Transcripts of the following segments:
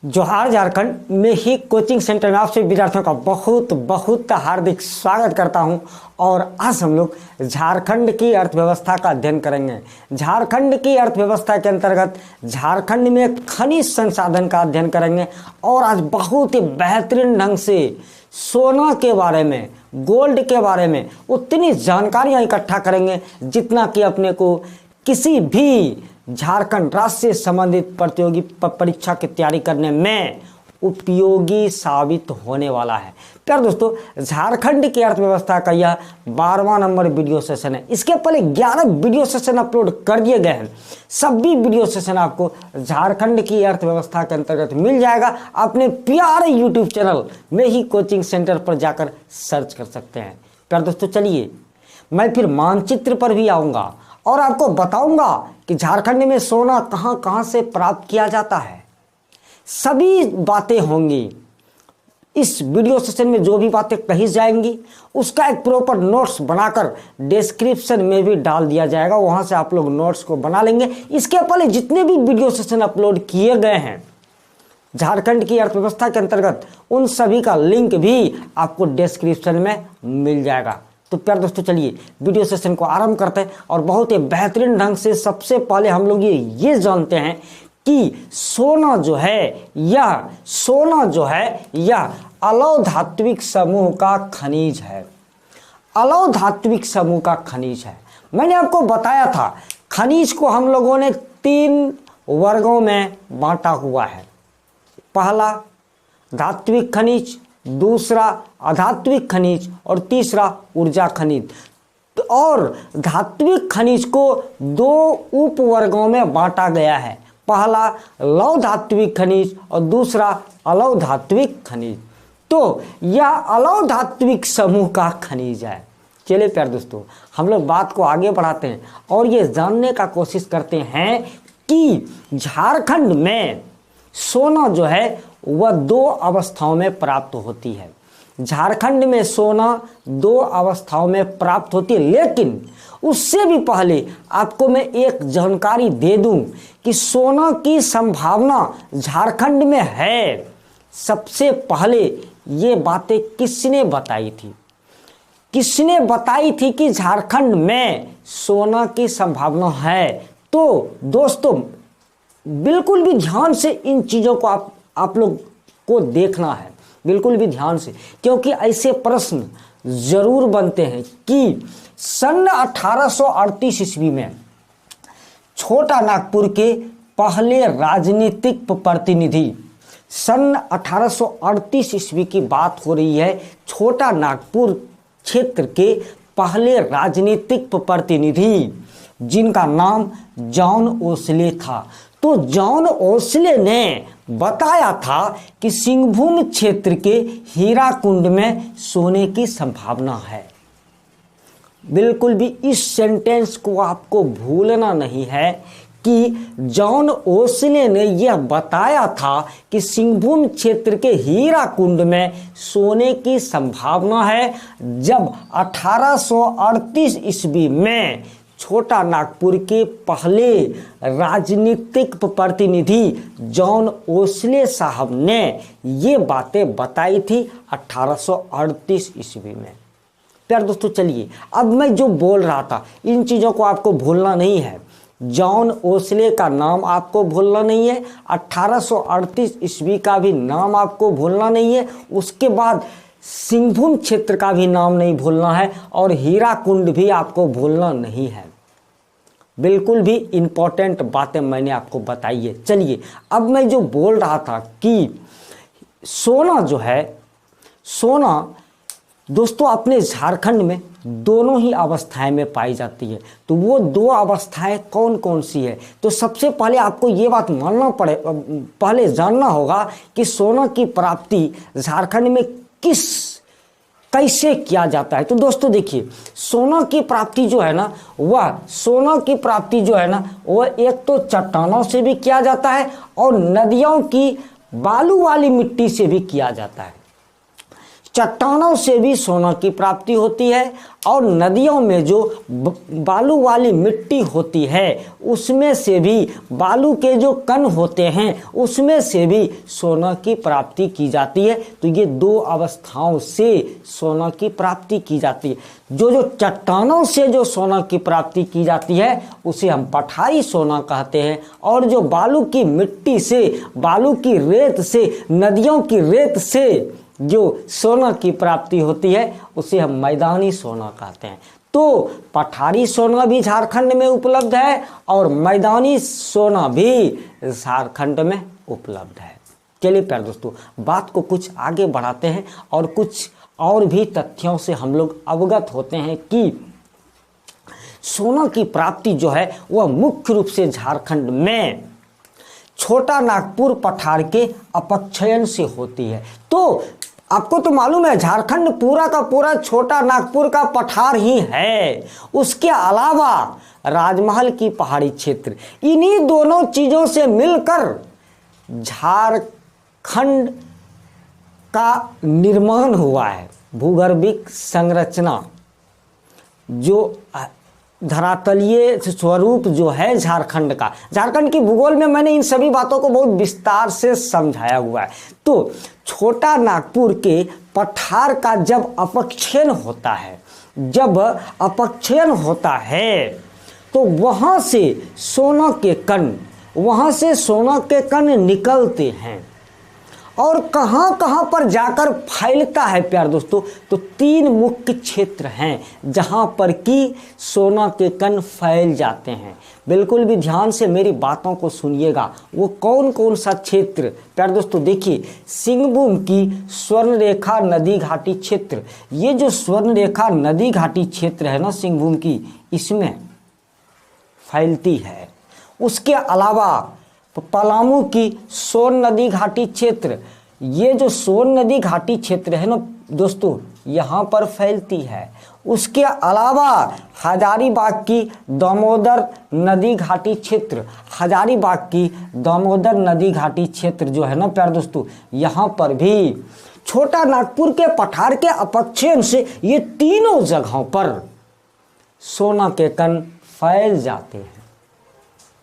जोहार झारखंड में ही coaching centre में आप सभी विद्यार्थियों का बहुत बहुत हार्दिक स्वागत करता हूं। और आज हम लोग झारखंड की अर्थव्यवस्था का अध्ययन करेंगे। झारखंड की अर्थव्यवस्था के अंतर्गत झारखंड में खनिज संसाधन का अध्ययन करेंगे और आज बहुत ही बेहतरीन ढंग से सोना के बारे में, गोल्ड के बारे में उतनी जानकारियां इकट्ठा करेंगे जितना कि अपने को किसी भी झारखंड राज्य से संबंधित प्रतियोगी परीक्षा की तैयारी करने में उपयोगी साबित होने वाला है। प्यारे दोस्तों, झारखंड की अर्थव्यवस्था का यह 12वां नंबर वीडियो सेशन है। इसके पहले 11 वीडियो सेशन अपलोड कर दिए गए हैं। सभी वीडियो सेशन आपको झारखंड की अर्थव्यवस्था के अंतर्गत मिल जाएगा। अपने प्यारे यूट्यूब चैनल में ही कोचिंग सेंटर पर जाकर सर्च कर सकते हैं। प्यारे दोस्तों, चलिए मैं फिर मानचित्र पर भी आऊँगा और आपको बताऊंगा कि झारखंड में सोना कहां कहां से प्राप्त किया जाता है। सभी बातें होंगी इस वीडियो सेशन में। जो भी बातें कही जाएंगी उसका एक प्रॉपर नोट्स बनाकर डिस्क्रिप्शन में भी डाल दिया जाएगा, वहां से आप लोग नोट्स को बना लेंगे। इसके पहले जितने भी वीडियो सेशन अपलोड किए गए हैं झारखंड की अर्थव्यवस्था के अंतर्गत, उन सभी का लिंक भी आपको डिस्क्रिप्शन में मिल जाएगा। तो प्यारे दोस्तों, चलिए वीडियो सेशन को आरंभ करते हैं और बहुत ही बेहतरीन ढंग से सबसे पहले हम लोग ये जानते हैं कि सोना जो है यह अलौह धात्विक समूह का खनिज है। अलौह धात्विक समूह का खनिज है। मैंने आपको बताया था खनिज को हम लोगों ने 3 वर्गों में बांटा हुआ है। पहला धात्विक खनिज, दूसरा अधात्विक खनिज और तीसरा ऊर्जा खनिज। और धात्विक खनिज को 2 उप वर्गों में बांटा गया है। पहला लौह धात्विक खनिज और दूसरा अलौह धात्विक खनिज। तो यह अलौह धात्विक समूह का खनिज है। चलिए प्यारे दोस्तों, हम लोग बात को आगे बढ़ाते हैं और ये जानने का कोशिश करते हैं कि झारखंड में सोना जो है वह 2 अवस्थाओं में प्राप्त होती है। झारखंड में सोना 2 अवस्थाओं में प्राप्त होती है। लेकिन उससे भी पहले आपको मैं एक जानकारी दे दूं कि सोना की संभावना झारखंड में है। सबसे पहले ये बातें किसने बताई थी? किसने बताई थी कि झारखंड में सोना की संभावना है? तो दोस्तों, बिल्कुल भी ध्यान से इन चीज़ों को आप लोग को देखना है, बिल्कुल भी ध्यान से, क्योंकि ऐसे प्रश्न जरूर बनते हैं कि सन 1838 ईस्वी में छोटा नागपुर के पहले राजनीतिक प्रतिनिधि, सन 1838 ईस्वी की बात हो रही है, छोटा नागपुर क्षेत्र के पहले राजनीतिक प्रतिनिधि जिनका नाम जॉन ओस्ले था। तो जॉन ओस्ले ने बताया था कि सिंहभूम क्षेत्र के हीराकुंड में सोने की संभावना है। बिल्कुल भी इस सेंटेंस को आपको भूलना नहीं है कि जॉन ओस्ले ने यह बताया था कि सिंहभूम क्षेत्र के हीराकुंड में सोने की संभावना है, जब 1838 ईस्वी में छोटा नागपुर के पहले राजनीतिक प्रतिनिधि जॉन ओस्ले साहब ने ये बातें बताई थी 1838 ईस्वी में। प्यारे दोस्तों, चलिए अब मैं जो बोल रहा था इन चीज़ों को आपको भूलना नहीं है। जॉन ओस्ले का नाम आपको भूलना नहीं है, 1838 ईस्वी का भी नाम आपको भूलना नहीं है, उसके बाद सिंहभूम क्षेत्र का भी नाम नहीं भूलना है और हीराकुंड भी आपको भूलना नहीं है। बिल्कुल भी इंपॉर्टेंट बातें मैंने आपको बताई है। चलिए अब मैं जो बोल रहा था कि सोना जो है, सोना दोस्तों अपने झारखंड में दोनों ही अवस्थाएं में पाई जाती है। तो वो 2 अवस्थाएं कौन कौन सी है? तो सबसे पहले आपको ये बात पहले जानना होगा कि सोना की प्राप्ति झारखंड में कैसे किया जाता है। तो दोस्तों देखिए, सोना की प्राप्ति जो है ना वह एक तो चट्टानों से भी किया जाता है और नदियों की बालू वाली मिट्टी से भी किया जाता है। चट्टानों से भी सोना की प्राप्ति होती है और नदियों में जो बालू वाली मिट्टी होती है उसमें से भी, बालू के जो कण होते हैं उसमें से भी सोना की प्राप्ति की जाती है। तो ये दो अवस्थाओं से सोना की प्राप्ति की जाती है। जो चट्टानों से जो सोना की प्राप्ति की जाती है उसे हम पठारी सोना कहते हैं, और जो बालू की मिट्टी से, बालू की रेत से, नदियों की रेत से जो सोना की प्राप्ति होती है उसे हम मैदानी सोना कहते हैं। तो पठारी सोना भी झारखंड में उपलब्ध है और मैदानी सोना भी झारखंड में उपलब्ध है। चलिए प्यारे दोस्तों, बात को कुछ आगे बढ़ाते हैं और कुछ और भी तथ्यों से हम लोग अवगत होते हैं कि सोना की प्राप्ति जो है वह मुख्य रूप से झारखंड में छोटा नागपुर पठार के अपक्षयन से होती है। तो आपको तो मालूम है झारखंड पूरा का पूरा छोटा नागपुर का पठार ही है। उसके अलावा राजमहल की पहाड़ी क्षेत्र, इन्हीं दोनों चीजों से मिलकर झारखंड का निर्माण हुआ है। भूगर्भिक संरचना, जो धरातलीय स्वरूप जो है झारखंड का, झारखंड की भूगोल में मैंने इन सभी बातों को बहुत विस्तार से समझाया हुआ है। तो छोटा नागपुर के पठार का जब अपक्षयन होता है, जब अपक्षयन होता है तो वहां से सोना के कण, वहां से सोना के कण निकलते हैं और कहां कहां पर जाकर फैलता है प्यारे दोस्तों। तो 3 मुख्य क्षेत्र हैं जहां पर कि सोना के कण फैल जाते हैं। बिल्कुल भी ध्यान से मेरी बातों को सुनिएगा। वो कौन कौन सा क्षेत्र प्यारे दोस्तों, देखिए सिंहभूम की स्वर्णरेखा नदी घाटी क्षेत्र, ये जो स्वर्णरेखा नदी घाटी क्षेत्र है ना सिंहभूम की, इसमें फैलती है। उसके अलावा पलामू की सोन नदी घाटी क्षेत्र, ये जो सोन नदी घाटी क्षेत्र है ना दोस्तों, यहाँ पर फैलती है। उसके अलावा हजारीबाग की दामोदर नदी घाटी क्षेत्र, हजारीबाग की दामोदर नदी घाटी क्षेत्र जो है ना प्यारे दोस्तों, यहाँ पर भी छोटा नागपुर के पठार के अपक्षयन से ये तीनों जगहों पर सोना के कण फैल जाते हैं।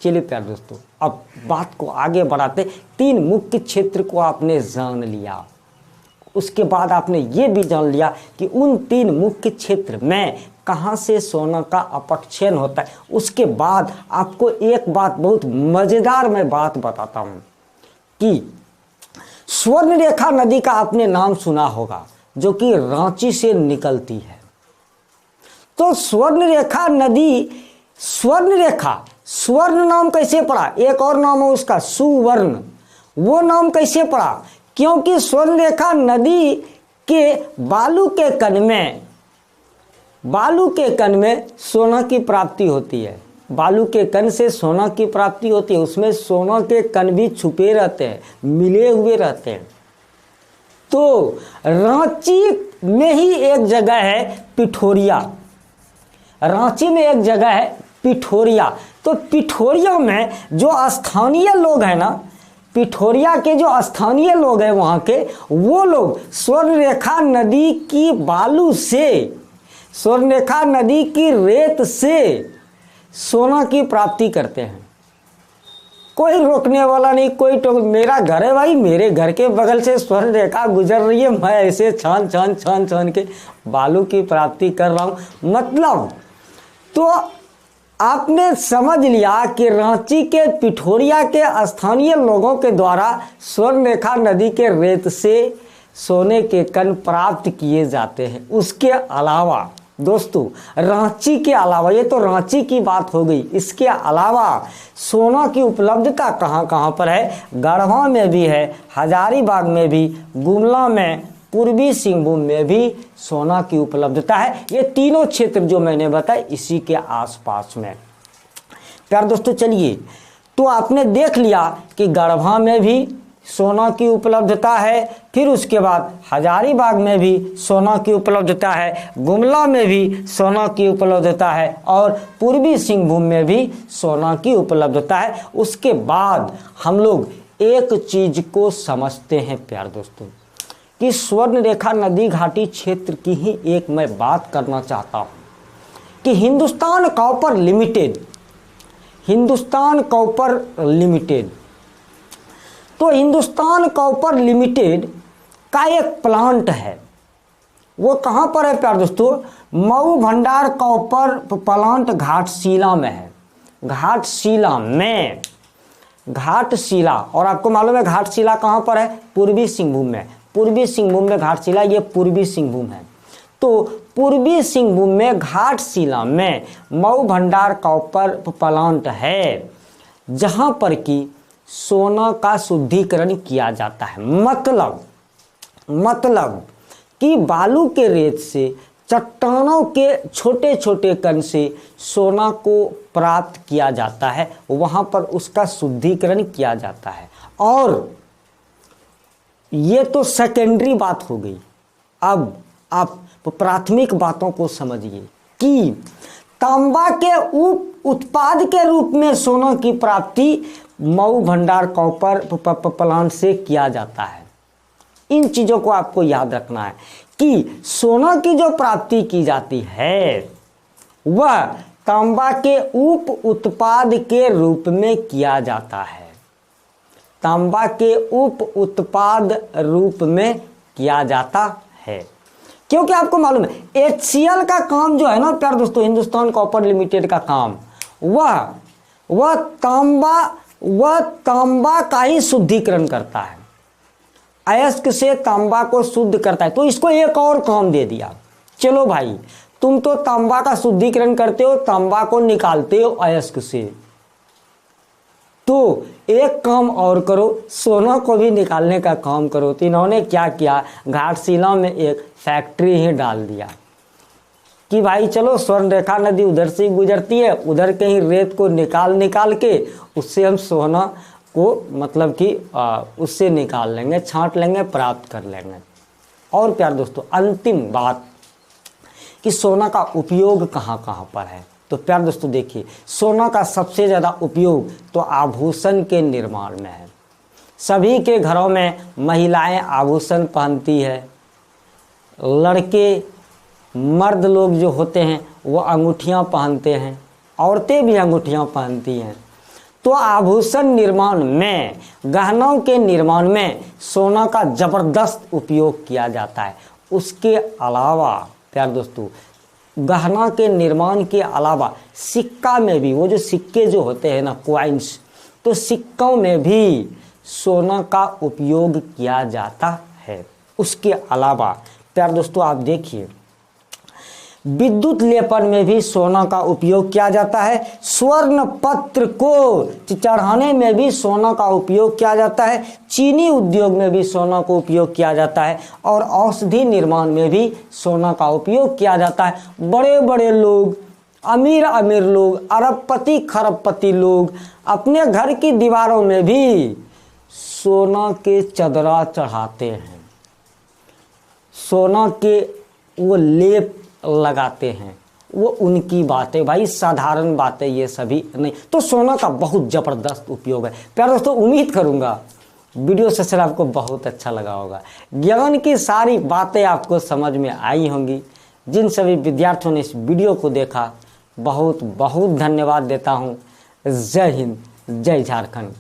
चलिए प्यारे दोस्तों, अब बात को आगे बढ़ाते। 3 मुख्य क्षेत्र को आपने जान लिया, उसके बाद आपने ये भी जान लिया कि उन 3 मुख्य क्षेत्र में कहाँ से सोना का अपक्षयन होता है। उसके बाद आपको एक बात, बहुत मज़ेदार मैं बात बताता हूँ कि स्वर्णरेखा नदी का आपने नाम सुना होगा, जो कि रांची से निकलती है। तो स्वर्णरेखा नदी, स्वर्णरेखा, स्वर्ण नाम कैसे पड़ा? एक और नाम है उसका सुवर्ण। वो नाम कैसे पड़ा? क्योंकि स्वर्णरेखा नदी के बालू के कण में, बालू के कण में सोना की प्राप्ति होती है। बालू के कण से सोना की प्राप्ति होती है, उसमें सोना के कण भी छुपे रहते हैं, मिले हुए रहते हैं। तो रांची में ही एक जगह है पिठोरिया, रांची में एक जगह है पिठोरिया। तो पिठोरिया में जो स्थानीय लोग हैं ना, पिठोरिया के जो स्थानीय लोग हैं वहाँ के, वो लोग स्वर्णरेखा नदी की बालू से, स्वर्णरेखा नदी की रेत से सोना की प्राप्ति करते हैं। कोई रोकने वाला नहीं, कोई तो मेरा घर है भाई, मेरे घर के बगल से स्वर्णरेखा गुजर रही है, मैं ऐसे छान छान छान छान के बालू की प्राप्ति कर रहा हूँ। मतलब तो आपने समझ लिया कि रांची के पिठोरिया के स्थानीय लोगों के द्वारा स्वर्णरेखा नदी के रेत से सोने के कण प्राप्त किए जाते हैं। उसके अलावा दोस्तों, रांची के अलावा, ये तो रांची की बात हो गई, इसके अलावा सोना की उपलब्धता कहाँ कहाँ पर है? गढ़वा में भी है, हजारीबाग में भी, गुमला में, पूर्वी सिंहभूम में भी सोना की उपलब्धता है। ये तीनों क्षेत्र जो मैंने बताए इसी के आसपास में। प्यारे दोस्तों, चलिए, तो आपने देख लिया कि गढ़वा में भी सोना की उपलब्धता है, फिर उसके बाद हजारीबाग में भी सोना की उपलब्धता है, गुमला में भी सोना की उपलब्धता है और पूर्वी सिंहभूम में भी सोना की उपलब्धता है। उसके बाद हम लोग एक चीज को समझते हैं प्यारे दोस्तों, कि स्वर्ण रेखा नदी घाटी क्षेत्र की ही एक मैं बात करना चाहता हूँ कि Hindustan copper limited, Hindustan copper limited, तो हिंदुस्तान कॉपर लिमिटेड का एक प्लांट है। वो कहाँ पर है प्यारे दोस्तों? मऊ भंडार कॉपर प्लांट घाटशिला में है। घाटशिला में, घाटशिला, और आपको मालूम है घाटशिला कहाँ पर है? पूर्वी सिंहभूम में। पूर्वी सिंहभूम में घाटशिला, ये पूर्वी सिंहभूम है। तो पूर्वी सिंहभूम में घाटशिला में मऊ भंडार कॉपर प्लांट है, जहाँ पर कि सोना का शुद्धिकरण किया जाता है। मतलब कि बालू के रेत से, चट्टानों के छोटे छोटे कण से सोना को प्राप्त किया जाता है, वहाँ पर उसका शुद्धिकरण किया जाता है। और ये तो सेकेंडरी बात हो गई। अब आप प्राथमिक बातों को समझिए कि तांबा के उप उत्पाद के रूप में सोना की प्राप्ति मऊ भंडार कॉपर प्लांट से किया जाता है। इन चीज़ों को आपको याद रखना है कि सोना की जो प्राप्ति की जाती है वह तांबा के उप उत्पाद के रूप में किया जाता है। तांबा के उप उत्पाद रूप में किया जाता है, क्योंकि आपको मालूम है HCL का काम जो है ना प्यारे दोस्तों, हिंदुस्तान कॉपर लिमिटेड का काम, वह तांबा का ही शुद्धिकरण करता है। अयस्क से तांबा को शुद्ध करता है। तो इसको एक और काम दे दिया, चलो भाई तुम तो तांबा का शुद्धिकरण करते हो, तांबा को निकालते हो अयस्क से, तो एक काम और करो, सोना को भी निकालने का काम करो। तो इन्होंने क्या किया, घाटशिला में एक फैक्ट्री ही डाल दिया कि भाई चलो स्वर्ण रेखा नदी उधर से गुजरती है, उधर के ही रेत को निकाल के उससे हम सोना को मतलब कि उससे निकाल लेंगे, छांट लेंगे, प्राप्त कर लेंगे। और प्यारे दोस्तों अंतिम बात कि सोना का उपयोग कहाँ कहाँ पर है। तो प्यारे दोस्तों देखिए, सोना का सबसे ज़्यादा उपयोग तो आभूषण के निर्माण में है। सभी के घरों में महिलाएं आभूषण पहनती है, लड़के मर्द लोग जो होते हैं वो अंगूठियां पहनते हैं, औरतें भी अंगूठियां पहनती हैं। तो आभूषण निर्माण में, गहनों के निर्माण में सोना का ज़बरदस्त उपयोग किया जाता है। उसके अलावा प्यारे दोस्तों गहना के निर्माण के अलावा सिक्का में भी, वो जो सिक्के जो होते हैं ना कॉइन्स, तो सिक्कों में भी सोना का उपयोग किया जाता है। उसके अलावा प्यारे दोस्तों आप देखिए विद्युत लेपन में भी सोना का उपयोग किया जाता है। स्वर्ण पत्र को चढ़ाने में भी सोना का उपयोग किया जाता है। चीनी उद्योग में भी सोना का उपयोग किया जाता है और औषधि निर्माण में भी सोना का उपयोग किया जाता है। बड़े बड़े लोग, अमीर लोग, अरबपति खरबपति लोग अपने घर की दीवारों में भी सोना के चदरा चढ़ाते हैं, सोना के वो लेप लगाते हैं। वो उनकी बातें भाई, साधारण बातें ये सभी नहीं। तो सोना का बहुत ज़बरदस्त उपयोग है। प्यारे दोस्तों उम्मीद करूँगा वीडियो सेशन आपको बहुत अच्छा लगा होगा। ज्ञान की सारी बातें आपको समझ में आई होंगी। जिन सभी विद्यार्थियों ने इस वीडियो को देखा बहुत बहुत धन्यवाद देता हूँ। जय हिंद, जय झारखंड।